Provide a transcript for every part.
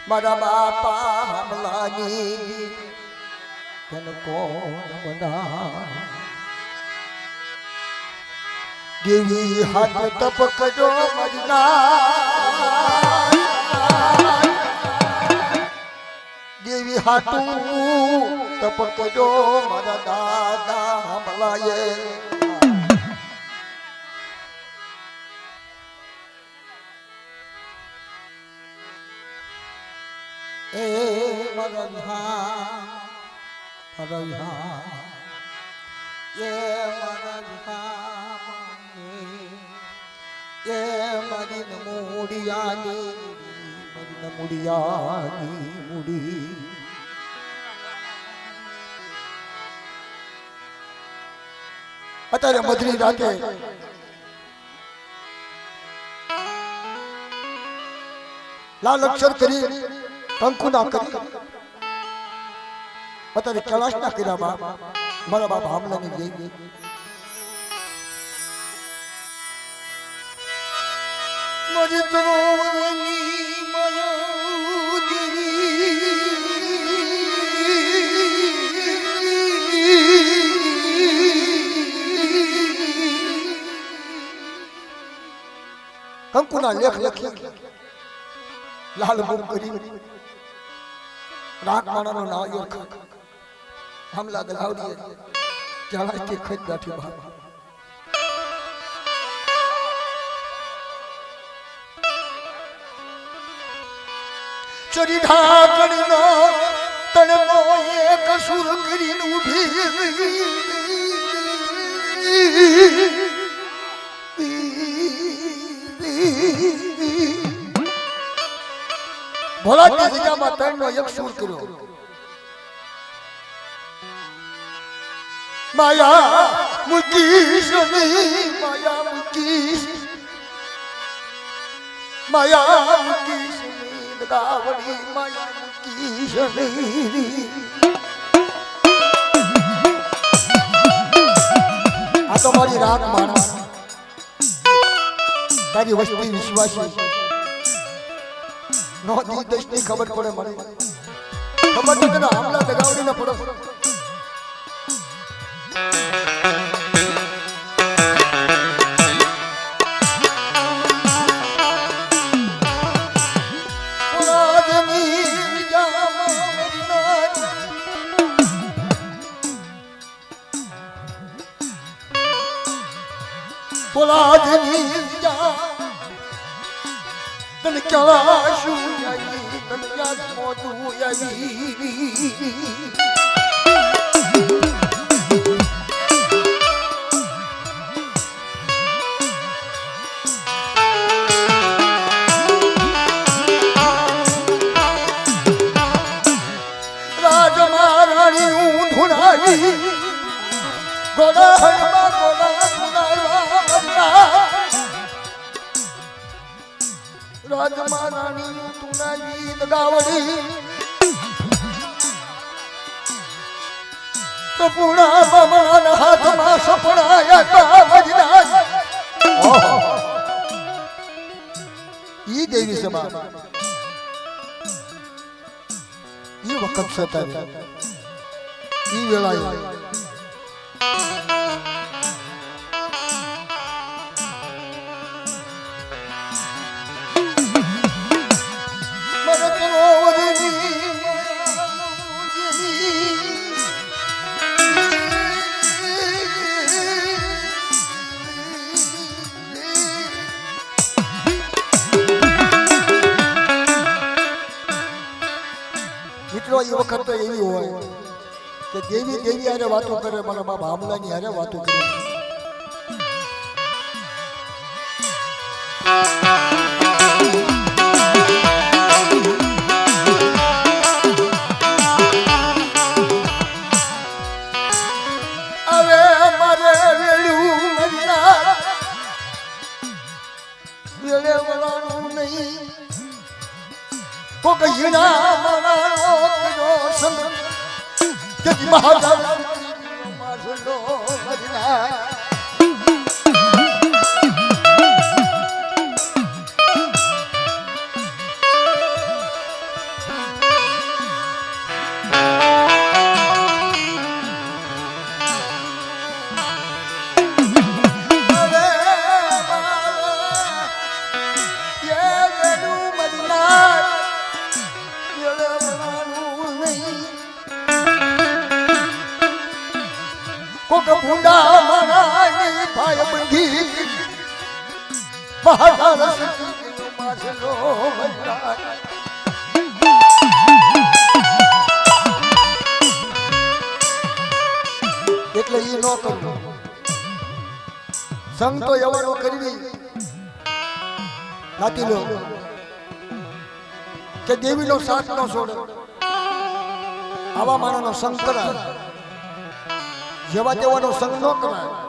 મારા બાપા હમલાની તન કોણ બના દેવી હાથ તપ કરજો મજના દેવી હાથું તપ કરજો મારા દાદા હમલાએ એ મુડી અત્યારે મધરી રાતે લાલ અક્ષર કરી કંકુ ના કરી અત્યારે કલાશ ના કર્યા મારા બાપ હામલાની જઈ મરી તરોવની કંકુના લેખ લખી લાલ ગુમ કરી રાગ માણાનો નાયો હમલા દગાવડી ક્યાં કે ખજ ગાઠી બહાર ચરી ઢાકણનો તણનો એક સુર કરીને ઊભી ભોળા ની જગ્યામાં તણનો એક સુર કર્યો માયા મુકીશ માયા મુકીશ માયા મુકીશ ગાવડી માયા મુકીશ આ તો મારી રાત માણસ તારી વસ્તી વિશ્વાસી નો દી દેશની ખબર પડે મને ખબર તો તને હમલા દગાવડી ના પડો પોલાદની જા તન ક્યાં શું આઈ તન યાદ મોતું આઈ રાજ મહારાણી ઊંધુણાવી ગોડા હરમા ગોડા રાજમારાણી તુના ગીત ગાવડી તો પૂણા બમણા હાથમાં સપડાયા વજના ઈ દેવી સભા ઈ વખત સતા ઈ વેળાએ મિત્રો એ વખત તો એવી હોય કે દેવી દેવી હારે વાતો કરે મારા બાપ હામલાની હારે વાતો કરે હવે મારે વેલું મરના વેલે વળાનું નહીં કોક હીણા મારાનો કયો સંગ જગ મહારાજ મારલો મરના પાય બંધી મહારાજ સતી માસનો વૈરાગ એટલે ઈ ન કરવું સંગ તો એવાનો કરવી નાતી લો કે દેવીનો સાથ ન છોડે આવા માણસનો સંગ કરાય જેવા તેવાનો સંગ ન કરાય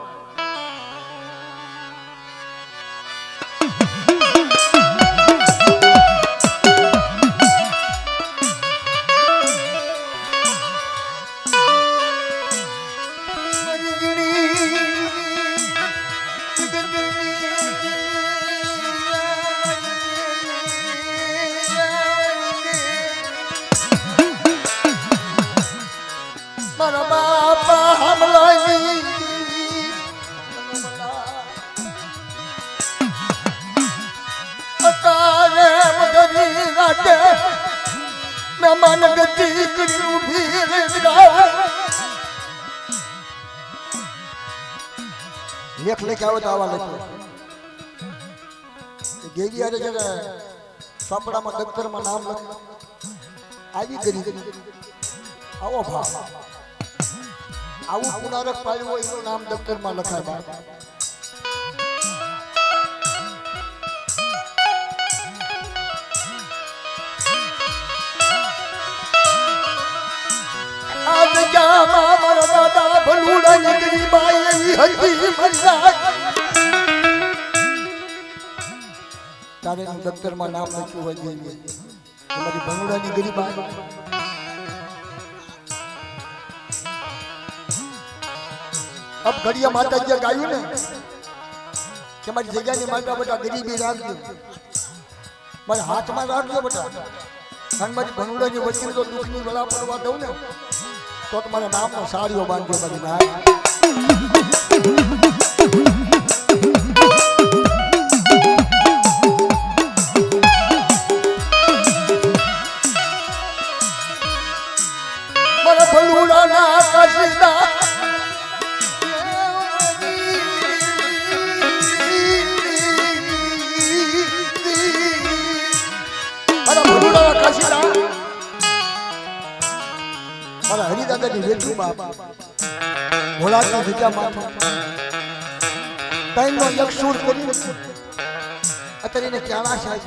મારા બાપા હમલાની અતારે મગરી રાતે મહેમાન ગતિ કર્યું ભીર લેખ લેખ આવે તો આવા લખો ગેરી આરે જરા સાપડામાં દફતરમાં નામ લખ આવી કરી આવો ભાવ આવું પુનારક પાડ્યું હોય એનું નામ દફતરમાં લખાય બાપ આજ જામા મારા દાદા ભલુડાની ગરીબાઈ એવી હતી મજા તારે દફતરમાં નામ લખ્યું હોય જોઈએ તમારી ભલુડાની ગરીબાઈ अब घड़िया माता जी गायु ने कि हमारी जगह ने माता बेटा गरीबी राखજો मारे हाथ में राखજો बेटा अन मारी भनुड़ा जी वचन तो दुख नी वेला पड़वा दઉં ने तो तुम्हारा नाम में साड़ियों बांधજો मारी नाय मारा भनुड़ा ना काशीदा हरिदादा की वेठू बाप भोला की विद्या माथा तैनो यक्षूर करी अतरे ने क्या आशा है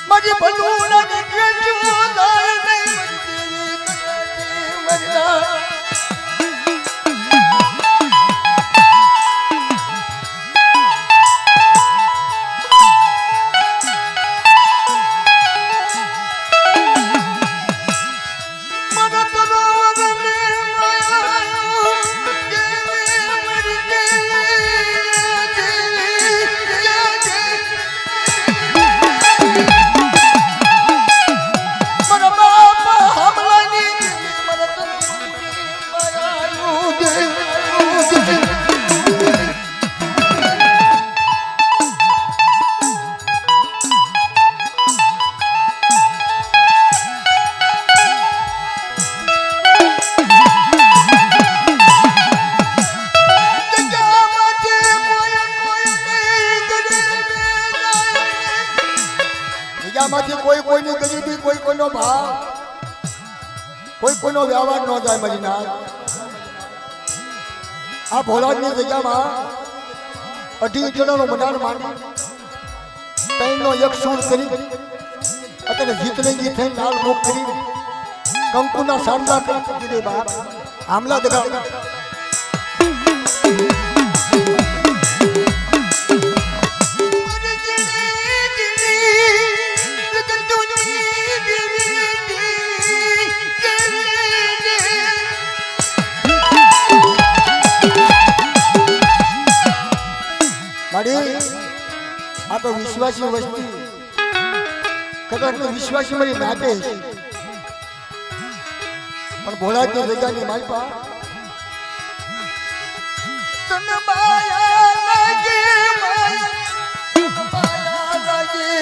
मजे बलूना ने कोई कोई नी गरीबी कोई कोई नो भाव कोई कोई नो व्यवहार न जाए मरी ना आ भोला की जगह में 18 जणा नो मदान मारी तैनो यक्षूर करी अतने जीतने की थे लाल मुख करी कंकुना शानदार कर दे बाप हमला दगा आप विश्वासी वस्ती कदर विश्वासी मरी नाटे पण भोला की जगह ની માલપા તન માયા લાગી માયા લાગી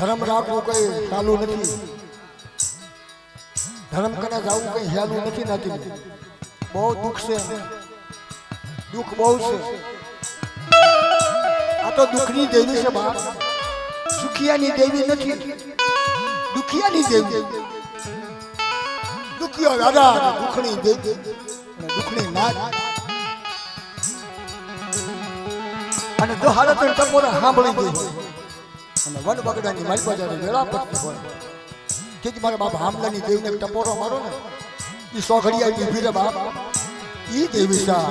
ધર્મ રાખવું કઈ સહેલું નથી. ધર્મ કને જવું કઈ સહેલું નથી નાતી. બહુ દુઃખ છે, દુઃખ બહુ છે. આ તો દુઃખની દેવી છે બાપ, સુખિયાની દેવી નથી, દુખિયાની દેવી. દુખિયો દાદા દુઃખની દેવી, દુઃખની નાથ. અને જો હાલત ટકોરા સાંભળી ગઈ અને વન બગડાની મારી બાજારે વેળા પડતી હોય કે મારા બાપ હામલાની દેવીને ટપોરો મારો ને એ સોઘડિયા ઊભી રે બાપ, ઈ દેવી સા.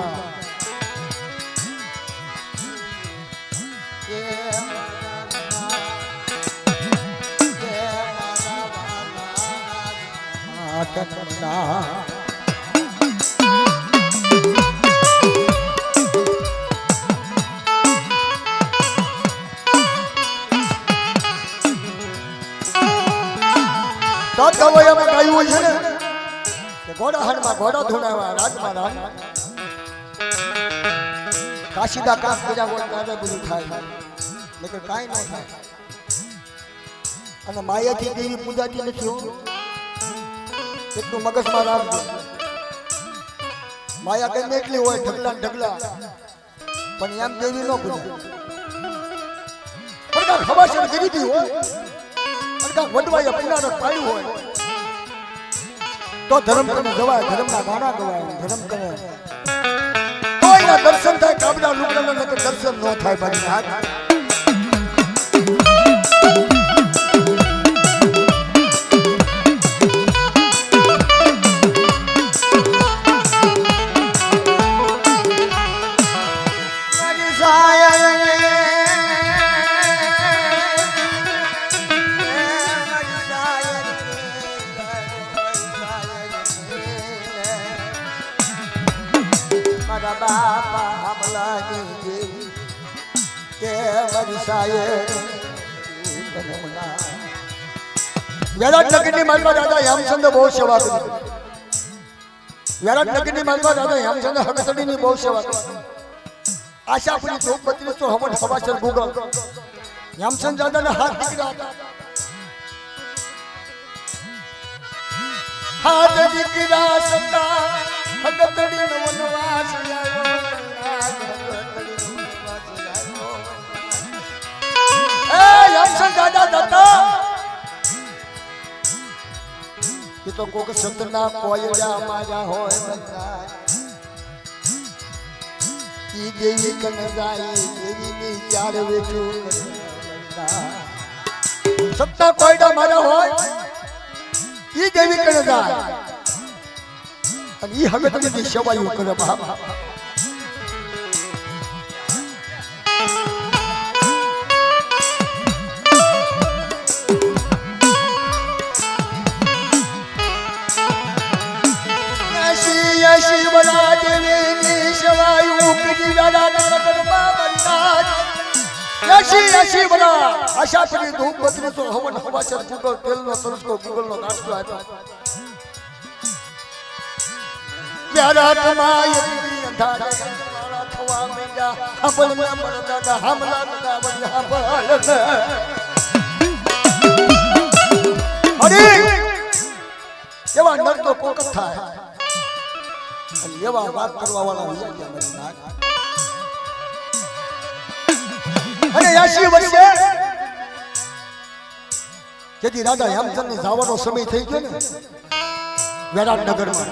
ગવૈયામાં ગાયું હોય છે ને કે ઘોડા હણમાં ઘોડા ધોડાવા રાજમાં રાજ. કાશીદા કામ કર્યા હોય ત્યારે બધું થાય, નકર કાંઈ ન થાય. અને માયાથી દેવી પૂજાતી નથી. એટલું મગજમાં રાખજો. માયા કઈ એટલી હોય ઢગલા ઢગલા, પણ એમ દેવી ન પૂજાય. પણ ખબર છે ગરીબી હોય, વડવાયા પીનારક પાડ્યું હોય તો ધર્મ કરીને ગવાય, ધર્મના ગાણા ગવાય. ધર્મ કરે તો એના દર્શન થાય. કાબડા લુગડાના દર્શન ન થાય મારી નાથ. બાપા હમલાની દેવી કે વરસાયે વેરાટ નગરની માલમાં દાદા હેમચંદ્ર બહુ સેવા કરી. વેરાટ નગરની માલમાં દાદા હેમચંદ્ર હકતડીની બહુ સેવા કરી. આશાપુરી ચોકપત્રી તો હમણ હવાસર ભૂગલ હેમચંદ્ર દાદાના હાથ દીકરા હતા. હાથ દીકરા સતા હકતડી વનવાસ તો કોક સતના કોયડા મારા હોય ઈ દેવી કને જાય દેવીની ચાર વેઠું. સતના કોયડા મારા હોય ઈ દેવી કને જાય અને ઈ હગતની સેવાયું કરે બાપ. શિવરા દેવીની સેવાયું કરી દાદા નગરમાં બરનાથ. શિવરા આશાપુરી ધૂપપત્રી તો હવન હવાસર ભૂગલ તેલનો સરસકો ભૂગલનો નાસ્તો આપ્યો. વ્યારાટમાં યદી અંધારા થવા માંડ્યા. હંભળ મે મરદાદા હમલા દાદા વળી હંભળ. હરી એવા નર તો કોક થાય અને એવા વાત કરવા વાળા. અને 80 વર્ષે જેથી રાજા હેમચંદ જવાનો સમય થઈ ગયો ને વિરાટનગરમાં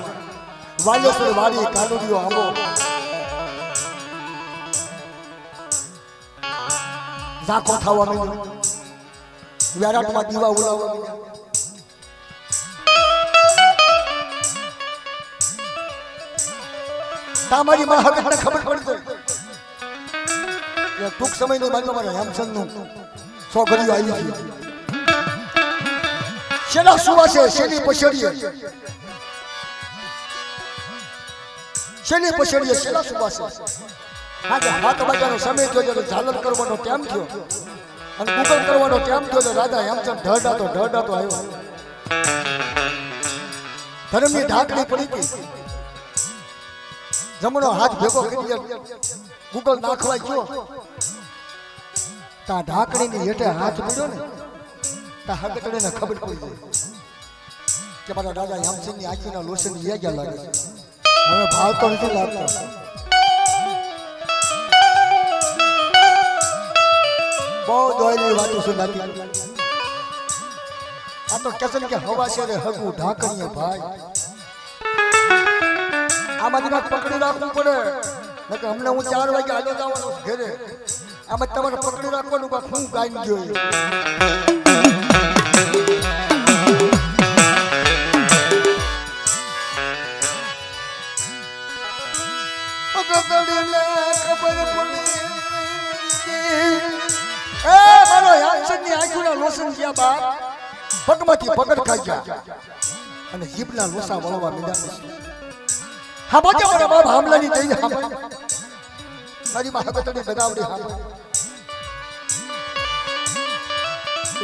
વાલેશ્વર વાડી કાનુડીઓ આંબો ઝાંખો થવા માંડ્યો. વિરાટમાં દીવા ઉલાવવા માંડ્યા. તમારી માં હકતને ખબર પડી ગઈ ટૂંક સમયની બાજુ મારા હેમચંદ નું સોગડીઓ આવી છે. શેના સુવાસે શેની પછડીએ શેની પછડીએ શેલા સુવાસે આજે 7 વાગ્યાનો સમય થયો જ્યારે ઝાલર કરવાનો ટાઈમ થયો અને ગુગલ કરવાનો ટાઈમ થયો તો રાજા હેમચંદ ઢળડાતો આવ્યો ધર્મની ઢાંકણી પડી ગઈ જમણો હાથ ભેગો કરી ગુગલ નાખવા ગયો તા ઢાંકણીની હેઠે હાથ પડ્યો ને તા હગતડીને ખબર પડી ગઈ કે મારા રાજા હેમચંદની આંખીના લોસન ગયા લાગે છે હવે ભાવ તો નથી લાગતો બહુ દોયલી વાતો સુનાતી આ તો કેસન કે હવા છે રે હગું ઢાંકણીએ ભાઈ આમાંથી કાંઈક પકડી રાખવું પડે નકર હમણાં હું 4 વાગે હાલો જવાનો ઘરે આમાં તમારે પકડી રાખવાનું કાંઈક હું ગાઈ ગયો પગમાંથી પગડ ખાઈ ગયા અને જીભના લોસા વળવા મીડા હા બોજે મારા બાપ હામલાની થઈ મારી માં હગતડી બગાવડી હા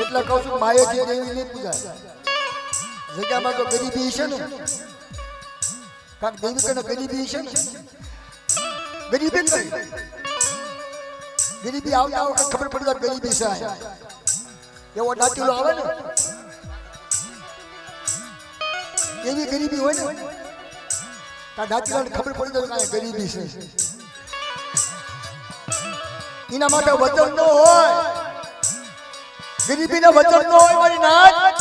એટલા કહું છું માએ જે દેવી નહીં પૂજાય જગ્યામાં તો ગરીબી છે ને કાંક દેવી કને ગરીબી છે ને ગરીબી કઈ ગરીબી આવતા ખબર પડી ગરીબી છે એવો દાંતીલો આવે ને એવી ગરીબી હોય ને તા દાંતીલાને ખબર પડી જાય કે ગરીબી છે એના માટે વચન ન હોય ગરીબીને વચન ન હોય મારી નાચ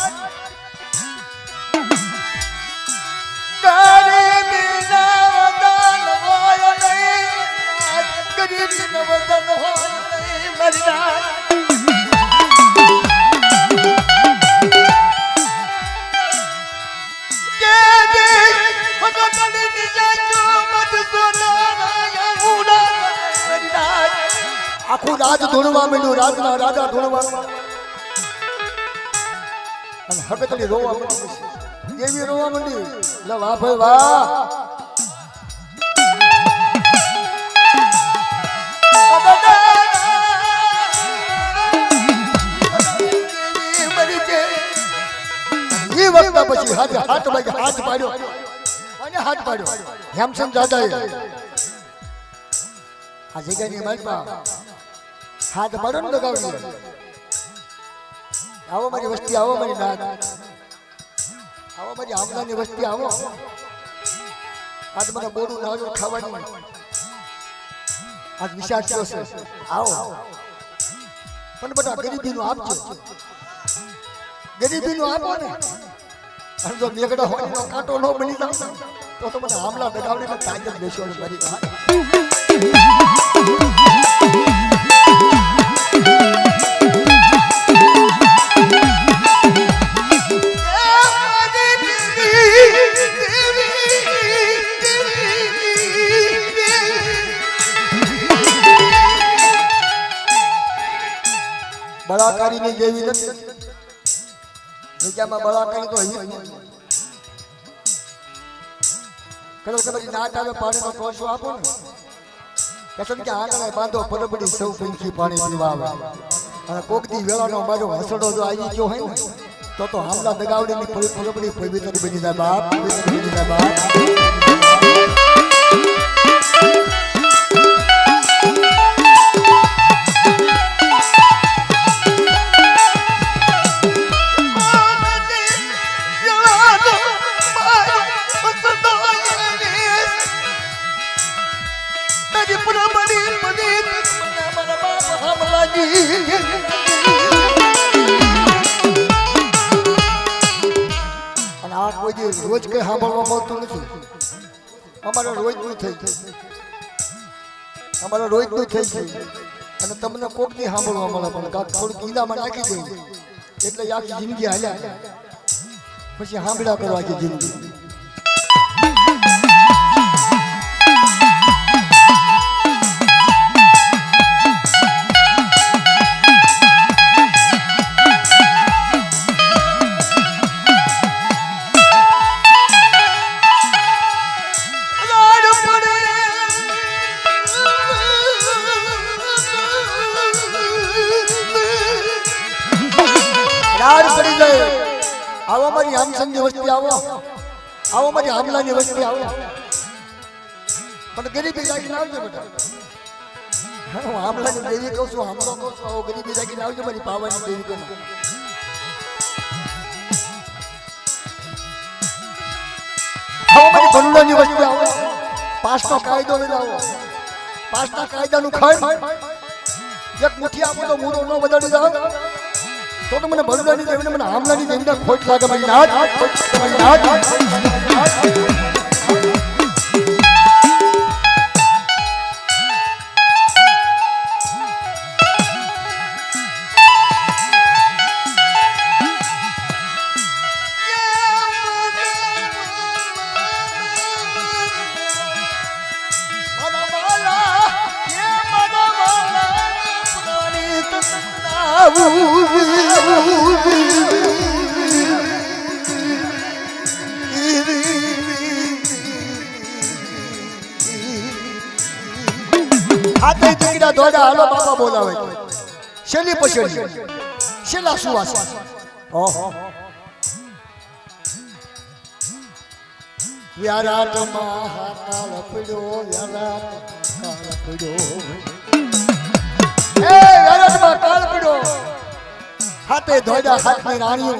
ગરીબીના વચન હોય નહીં ગરીબીના વચન હોય નહીં મારી નાચ આખું રાજ ધૂણવા માંડ્યું રાજના રાજા ધૂણવા અને હગતડી રોવા માંડી દેવી રોવા માંડી લે વાહ ભાઈ વાહ એ વખત પછી હાથ પાડ્યો અને હાથ પાડ્યો હેમચંદ દાદાએ આ જગ્યાની માલપા હાથ પાડો ને લગાવડી આવો મારી વસ્તી આવો મારી નાથ આવો મારી આમલાની વસ્તી આવો આજ મને બોરું નાજો ખાવાની આજ વિચાર થયો છે આવો પણ બધા ગરીબીનું આપજો ગરીબીનું આપો ને અને જો મેઘડા હોય કાંટો ન બની જાય તો મને આમલા લગાવડીને તાજ જ બેસવાનો મારી વાત બળાકારીની જેવી નથી જગ્યામાં બળાકારી તો હઈ કદાચ તમારી નાટ આવે પાણીનો કોસો આપો ને કસન કે આંગણે બાંધો પરબડી સૌ પંખી પાણી પીવા આવે અને કોકદી વેળાનો મારો હસડો જો આવી ગયો હોય ને તો હામલા દગાવડીની પરબડી પવિત્ર બની જાય બાપ પવિત્ર બની જાય બાપ રોજ કઈ સાંભળવા મળતું નથી અમારે રોજનું થઈ અમારે રોજનું થઈ ગયું અને તમને કોકની સાંભળવા મળે પણ થોડુંક ઈંદામાં નાખી દઉં એટલે આખી જિંદગી હાલ્યા પછી સાંભળ્યા કરો આખી જિંદગી આમસનની વસ્તી આવો આવો મારી આમલાની વસ્તી આવો પણ ગરીબી રાખીને આવજો બેટા હું આમલાની દેવી કહું છું આમલો કહું છું આવો ગરીબી રાખીને આવજો મારી પાવાની દેવી કહું આવો મારી ભંડોળની વસ્તી આવો પાસનો કાયદો લઈને આવો પાસના કાયદાનું ખાય એક મુઠ્ઠી આપો તો મૂળો ન બદલી જાવ તો મને ભંડોળની દેવીને મને આમલાની દેવીને ખોટ લાગે મારી નાદ હાથે દીકરા દોડા હાલો બાપા બોલાવે શેલી પછડી શેલા સુવાસ ઓહો વ્યારાટમાં હાકાળ પડ્યો વ્યારાટ કાળ પડ્યો એ વ્યારાટમાં કાળ પડ્યો હાથે દોડા હાથની રાણીઓ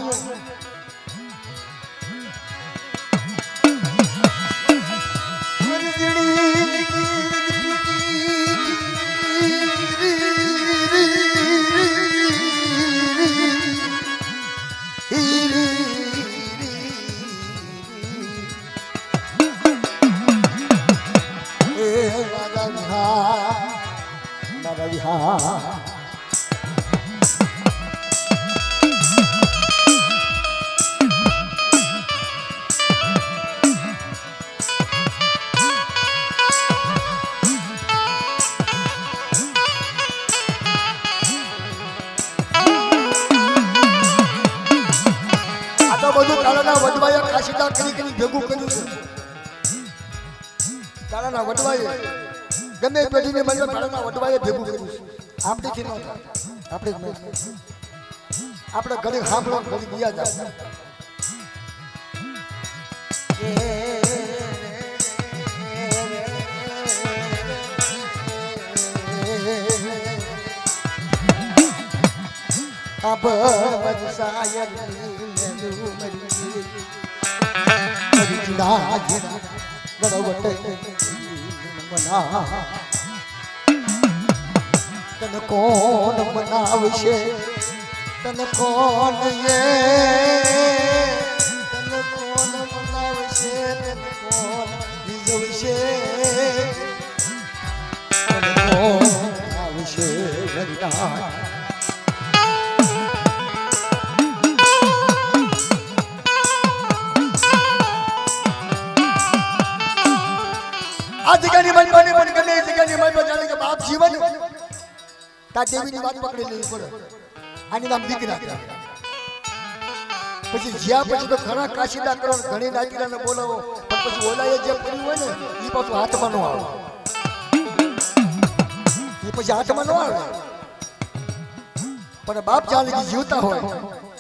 ભેગું કર્યું છે તારાના વડવાએ ગમે પેઢીને મને તારાના વડવાએ ભેગું કર્યું છે આપણીથી ન થાય આપણે આપણે ઘડી સાંભળો ઘડી ગયા જાય અબ વજસાયર તન કોણ બનાવશે તન કોણ તન કોણ બનાવશે તન કોણ રીઝવશે તન કોણ બનાવશે આ જગ્યાની મનમાની પણ ગમે એ જગ્યાની મનમાં જાણે કે બાપ જીવન તા દેવીની વાત પકડી લેવી પડે આની નામ દીકરા પછી જ્યાં પછી તો ઘણા કાશીદા કરો ઘણી નાચીરાને બોલાવો પણ પછી ઓલાએ જે કર્યું હોય ને એ પાછું હાથમાં ન આવે એ પછી હાથમાં ન આવે પણ બાપ જાણે જીવતા હોય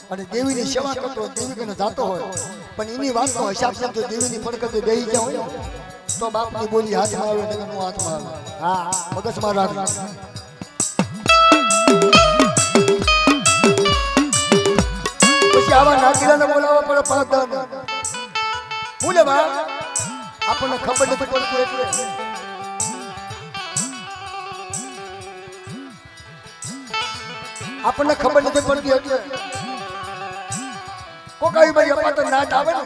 અને દેવીની સેવા કરતો હોય દેવી કને જાતો હોય પણ એની વાતનો હિસાબ છે જો દેવીની ફરકતે બેહી ગયા હોય તો બાપની બોલી હાથમાં આવે નગરનું હાથમાં આવે હા મગજમાં રાખજો પછી આવા નાગીરાને બોલાવવા પડે પાદન બોલે બા આપણને ખબર નથી પડતું એટલે આપણને ખબર નથી પડતી એટલે કોકાઈ ભાઈ અપાતન નાટ આવે ને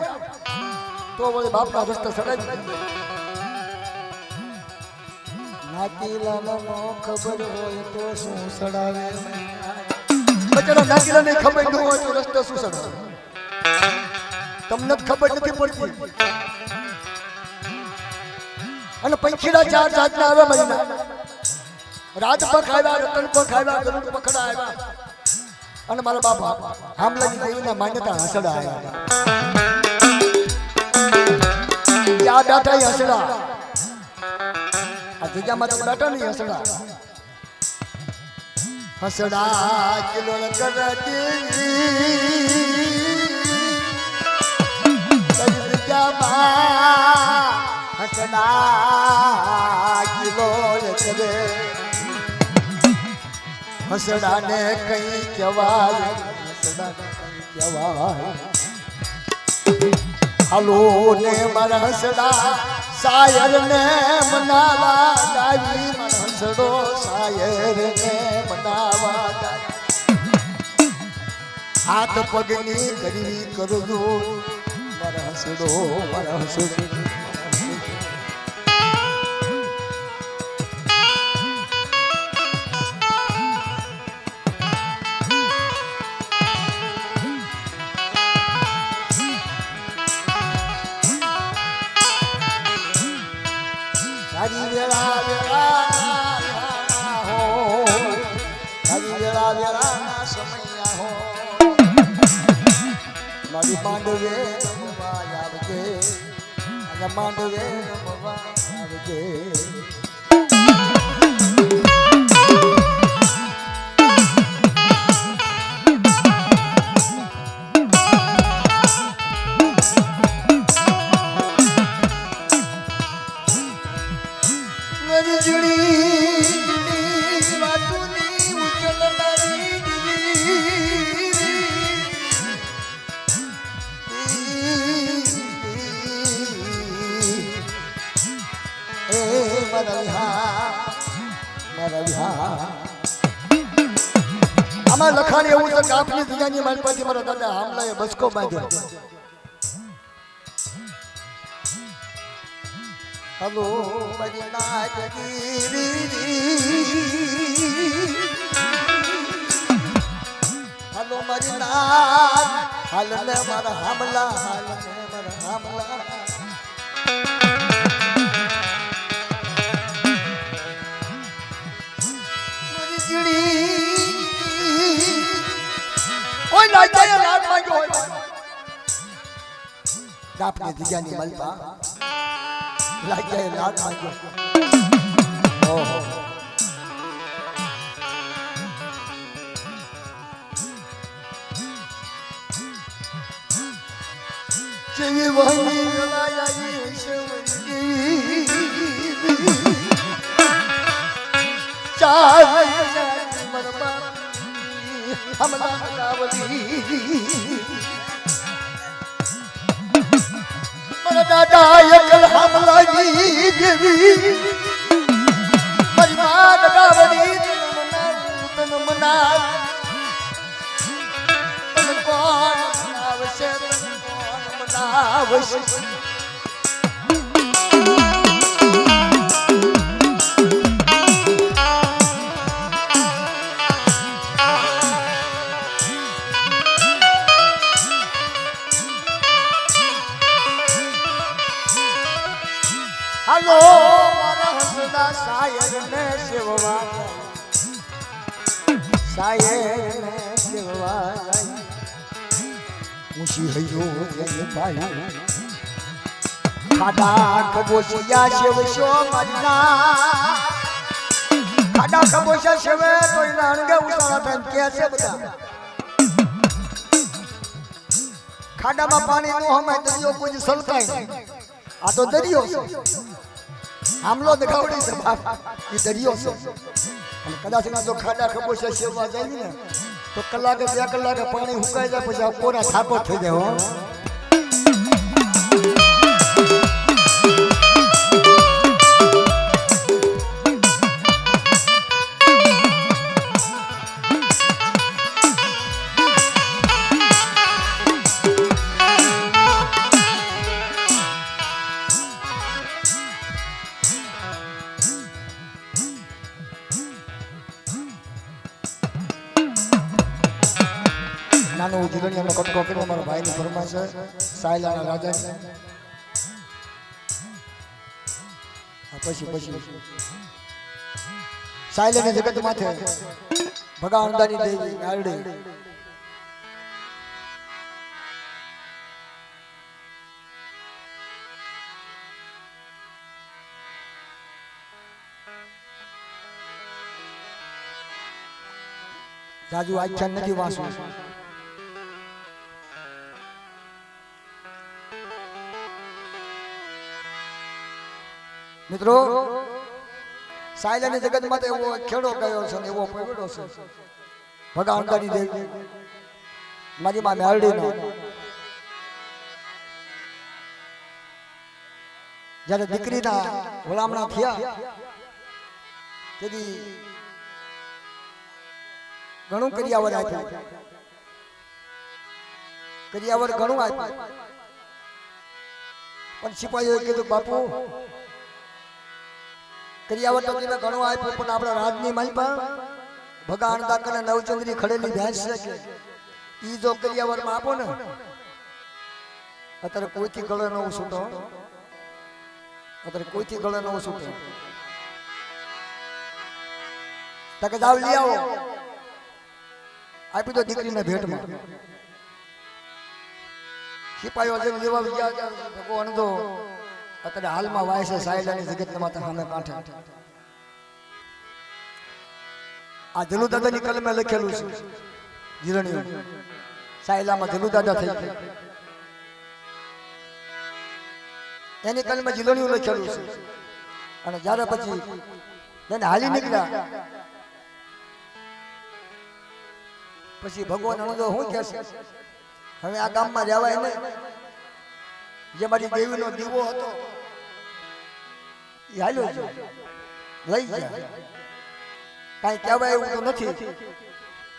તો વળી બાપના રસ્તે સડાવી નાગીલાને નો ખબર હોય તો શું સડાવે બચારા નાગીલાને ખબર ન હોય તો રસ્તે શું સડાવે તમને ખબર નથી પડતી અને પંખીડા ચાર જાતના આવે મહિના રાજ પખ આવ્યા રતન પખ આવ્યા ગરુડ પખડા આવ્યા અને મારા બાપા આમલાની દેવીના માન્યતા હસડા આવ્યા આ બેઠા હસડા આ જગ્યામાં તો બેઠા નહીં હસડા હસડા કિલોલ કરતી જામાં હસડા કિલો કરે હસડાને કઈ કહેવાય હસડાને કઈ કહેવાય હાલો ને મારા હસડા શાયર ને મનાવા દાવી મારા હસડો શાયર ને મનાવા દાવી હાથ પગની ગરી કરજો મારા હસડો મારા હસડો હરી વેળા વેળા હો હરી વેળા વેળા સમયા હો મારી માંડવે રમવા આવજે અને માંડવે રમવા આવજે આમાં લખાણ એવું છે કે આપની દુનિયાની મારી પાસે મારા દાદા હામલાએ બસકો બાંધ્યો હલો મારી નાચ હલો મારી નાચ હાલ ને મારા હામલા હાલ ને મારા હામલા કોઈ લાગ્યા લાડ માંગ્યો હોય આપની દિયાની મલપા લાગ્યા લાડ માંગ્યો ઓહો જેવી વહી વેલાયા શેવડી ચાલ મરબા हमला गावली मन दादा एकल हमला जी देवी मरी मां गावली तन मना तन कोण मनावશે तन कोण मनावશે હાલો મારા હસડા શાયર ને સેવવા શાયર ને સેવવા ઊંચી હૈયો જય પાયા ખાડા કબોસિયા સેવશો મરના ખાડા કબોસિયા સેવે તો એના અંગે ઉતારા થાય કે છે બધા ખાડામાં પાણી નો હમાય દરિયો કોઈ સલકાય આ તો દરિયો છે આમલો દેખાવડી છે બાપ એ દરિયો છે અને કદાચ ના જો ખાડા ખબોશે સેવા જાય ને તો કલાકે 2 કલાકે પાણી સુકાઈ જાય પછી કોરા થાપો થઈ જાય હો નાનો ઉજળણીયાનો કટકો કર્યો મારા ભાઈની ફરમાશ છે સાયલાના રાજા પછી સાયલાને જગત માથે ભગાવંદાની દેવી આરડે જાજુ આખ્યાન નથી વાંચવું મિત્રો સાયલાની જગતમાં તો એવો ખેડો ગયો છે ને એવો પૈડો છે ભગા અંડાની દેવી મારી માં મેરડીનો જ્યારે દીકરીના ભલામણા થયા તેથી ઘણું કરિયાવર આપ્યું કરિયાવર ઘણું આપ્યું પણ સિપાહીઓએ કીધું બાપુ કરિયાવર તો તમે ઘણું આપ્યું પણ આપણા રાજની માલપા ભગા અણદાક અને નવચંદ્રી ખડેલી ભેંસ છે કે ઈ જો કરિયાવરમાં આપો ને અત્યારે કોઈથી ગળે ન છૂટો અત્યારે કોઈથી ગળે ન છૂટે તકે જાવ લઈ આવો આપી દો દીકરીને ભેટમાં સિપાહીઓ જેમ લેવા ગયા ભગવાન તો અત્યારે હાલમાં વાય છે સાયલાની જગતના માથે સામે કાંઠે આ જલુ દાદાની કલમે લખેલું છે જીરણીઓ સાયલામાં જલુ દાદા થઈ ગયા એની કલમે જીલણીઓ લખેલું છે અને જ્યારે પછી એને હાલી નીકળ્યા પછી ભગવાન અણદો શું કહે છે હવે આ ગામમાં જવાય ને જે મારી દેવીનો દીવો હતો એ હાલ્યો છે લઈ ગયા કાંઈ કહેવાય એવું તો નથી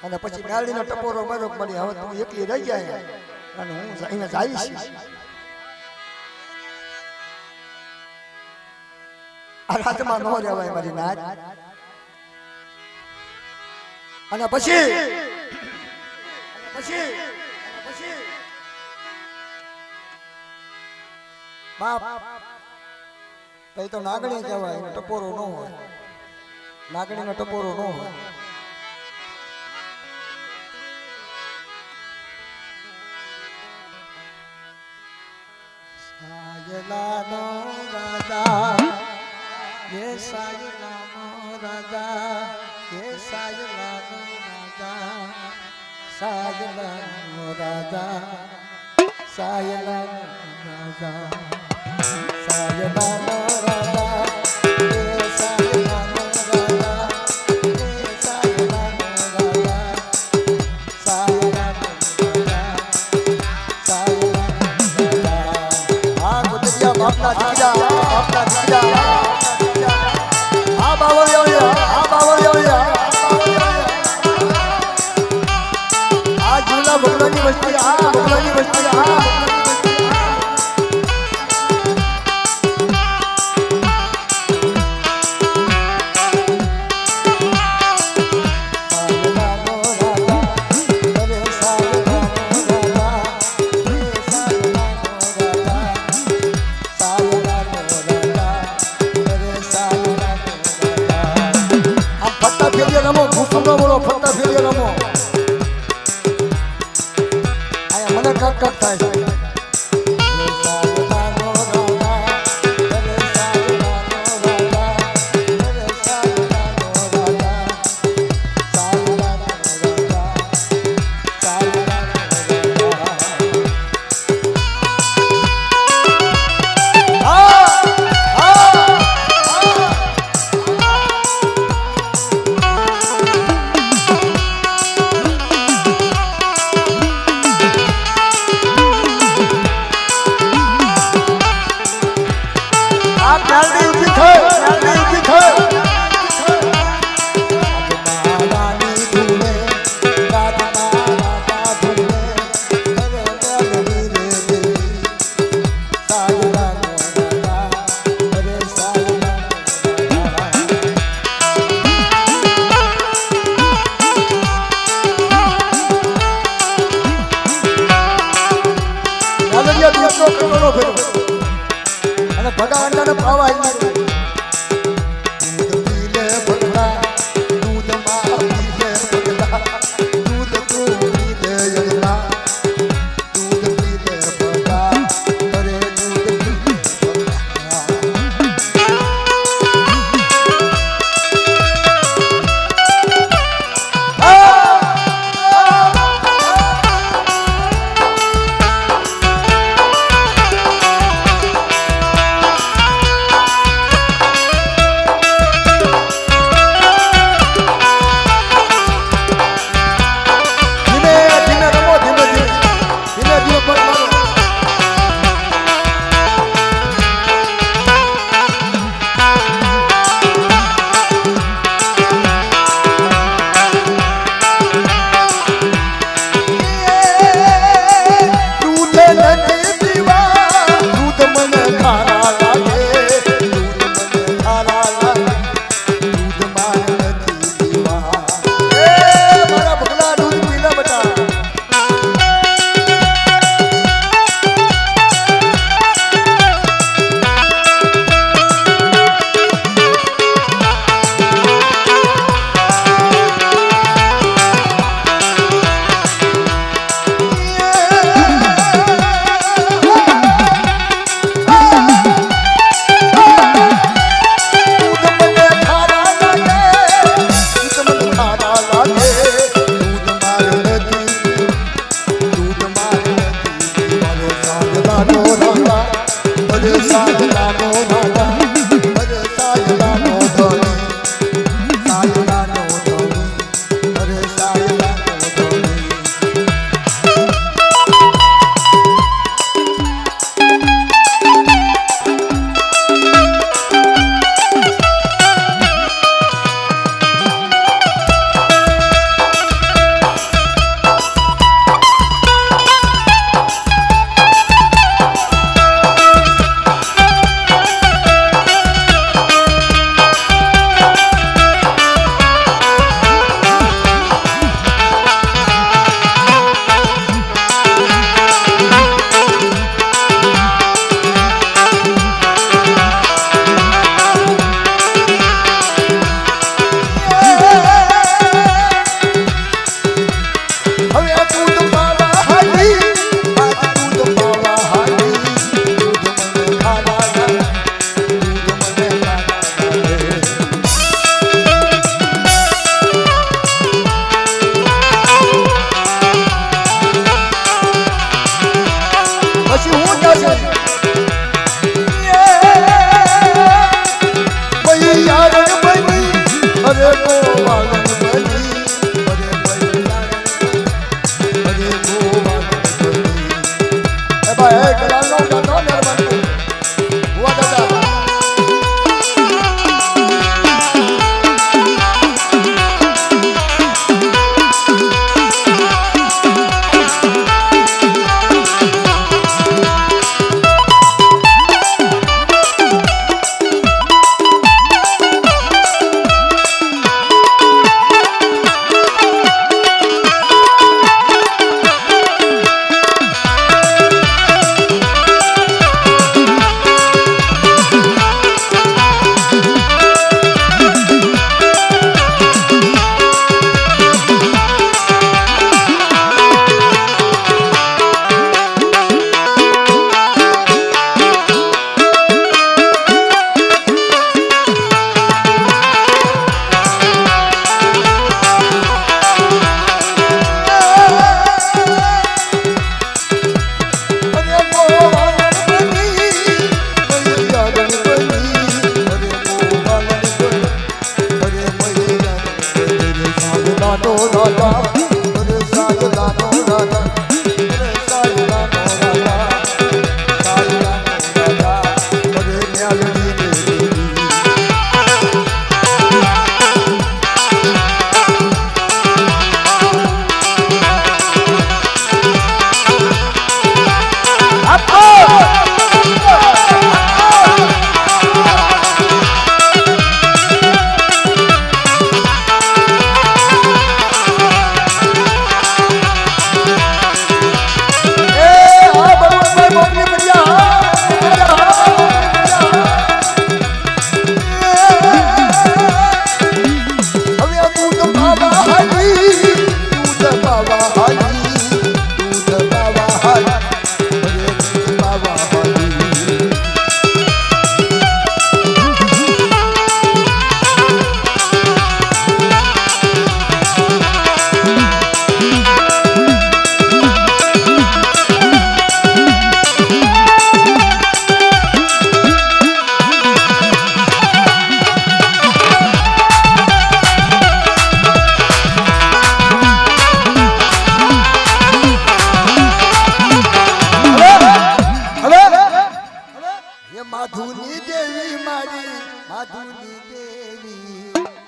અને પછી મેરડીનો ટપોરો મારો મળી હવે તું એકલી રહી જાય અને હું અહીંયા જઈશ આ રાતમાં ન રહેવાય મારી નાચ અને પછી બાપ કઈ તો નાગણી કહેવાય ટપોરો ન હોય નાગણીનો ટપોરો ન હોય સાયલાનો રાજા ये सायलानो राजा ये सायलानो राजा सायलानो राजा सायलानो राजा सायलानो राजा ये सायलानो राजा ये सायलानो राजा सायलानो राजा सायलानो राजा आ गुजरिया बापना दिखजा ભગવાનની વસ્તી આ ભગવાનની વસ્તી આ ફટ્ટા ફેરીએ રમો ભૂસુંડો બોલો ફટ્ટા ફેરીએ રમો મને કક થાય છે અને ભગા અંડાને પાવા આવી मैयारण बनी अरे गोवालन बनी अरे मैयारण अरे गोवालन बनी ए भाई कलानो दादा मेहरबानी हुआ दादा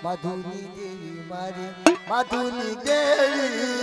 माधुनी देवी मारी माधुनी देवी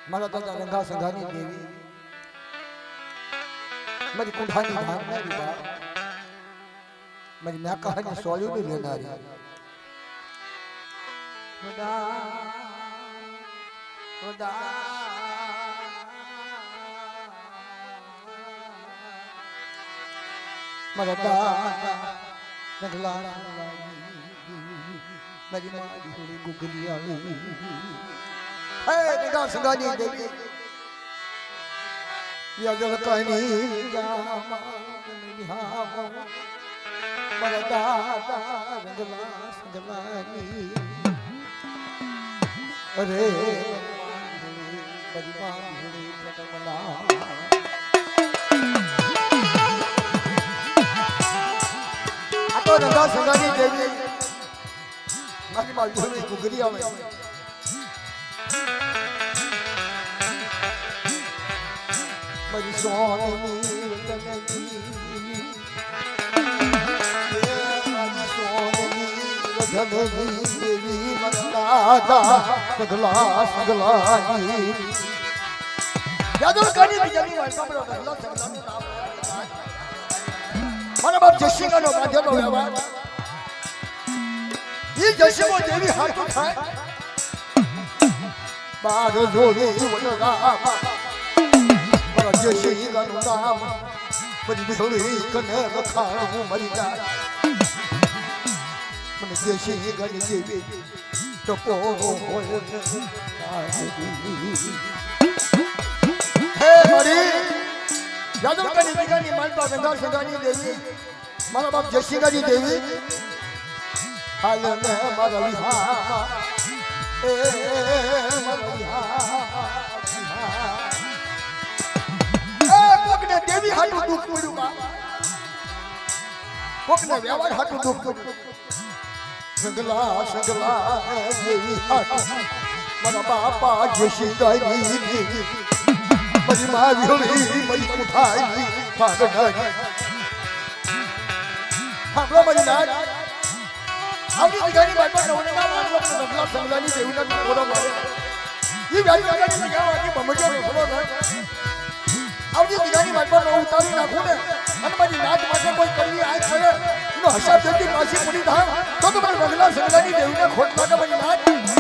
મારા દાદા રંગા સંઘાની દેવી મારી કુંઠાની ધારનારી બા મારી નાકાની સોળીની લેનારી ખુદા ખુદા મારા દાદા રંગલા મારી મારી થોડી ગુગલી આવી હે રંગા સંઘાની દેવી યાદ રતાની મારા દાદા રંગલા સંગલાની અરે મારી મારી પ્રગમના આ તો રંગા સંગલાની દેવી મારી મારી થોડી ગુગરી આવે મારી સોનની રતનની મારી સોનની રતનની દેવી મારા દાદા સગલા સગલાની યાદો કાની બીજાની વાત સાંભળો સગલા સગલાનું નામ મારા બાપ જશિંગાનો બાંધેલો વ્યવહાર એ જશિંગો દેવી હાથો થાય બાર જોડી વડરા જશિંગાનું નામ બધી વિહળી કને લખાણું મરી જાય મને જશિંગાની દેવી ટપો હોય હે મારી યાદવકાની બીજાની માલપા ગંગા સંગાની દેવી મારા બાપ જશિંગાની દેવી હાલ ને મારા વિહાર એ મારા વિહાર કોકને દેવી હાટું દુઃખ પડ્યું બા કોકને વ્યવહાર હાટું દુઃખ પડ્યું સગલા સગલા દેવી હાટું મારા બાપા જશિંગાની દેવી મારી માં વિહળી મારી કુઠાઈ પાગડાઈ સાંભળો મારી નાચ આવડી જગ્યાની બાજુ નવનીમાં માનવો સગલા સગલાની દેવીના ટકોરો મારે એ વ્યાજી જગ્યાની જગ્યામાંથી બમજો રસલો થાય આવડી જગ્યાની બાજુ ઉતારી નાખું ને અને મારી નાચ માટે કોઈ કરવી આ કરે એનો હસાબ જલ્દી પાછી પડી થાય તો મારી સગલા સગલાની દેવીને ખોટ લાગે મારી નાચ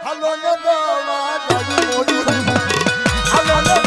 હાલો ને દવા જાવી મોડી હાલો ને